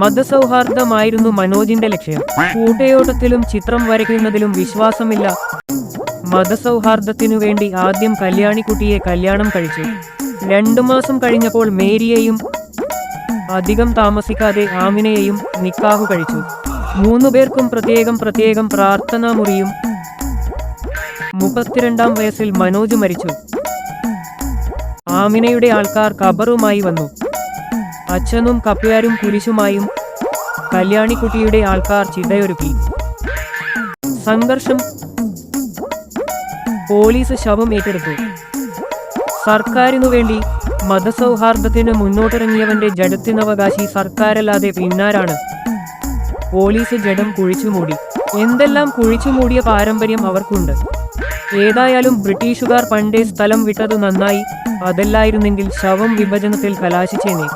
മതസൗഹാർദ്ദമായിരുന്നു മനോജിന്റെ ലക്ഷ്യം. കൂട്ടയോട്ടത്തിലും ചിത്രം വരയ്ക്കുന്നതിലും വിശ്വാസമില്ല. മതസൗഹാർദ്ദത്തിനു വേണ്ടി ആദ്യം കല്യാണിക്കുട്ടിയെ കല്യാണം കഴിച്ചു. 2 മാസം കഴിഞ്ഞപ്പോൾ മേരിയെയും അധികം താമസിക്കാതെ ആമിനയെയും നിക്കാഹു കഴിച്ചു. 3 പേർക്കും പ്രത്യേകം പ്രാർത്ഥനാ മുറിയും. 32-ാം വയസ്സിൽ മനോജ് മരിച്ചു. ആമിനയുടെ ആൾക്കാർ ഖബറുമായി വന്നു. അച്ഛനും കപ്പ്യാരും കുരിശുമായും. കല്യാണിക്കുട്ടിയുടെ ആൾക്കാർ ചിതയൊരുക്കി. സംഘർഷം. പോലീസ് ശവം ഏറ്റെടുത്തു. സർക്കാരിനു വേണ്ടി മതസൗഹാർദ്ദത്തിന് മുന്നോട്ടിറങ്ങിയവന്റെ ജഡത്തിനവകാശി സർക്കാരല്ലാതെ പിന്നാരാണ്? പോലീസ് ജഡം കുഴിച്ചുമൂടി. എന്തെല്ലാം കുഴിച്ചുമൂടിയ പാരമ്പര്യം അവർക്കുണ്ട്. ഏതായാലും ബ്രിട്ടീഷുകാർ പണ്ടേ സ്ഥലം വിട്ടതു നന്നായി. അതല്ലായിരുന്നെങ്കിൽ ശവം വിഭജനത്തിൽ കലാശിച്ചേനെ.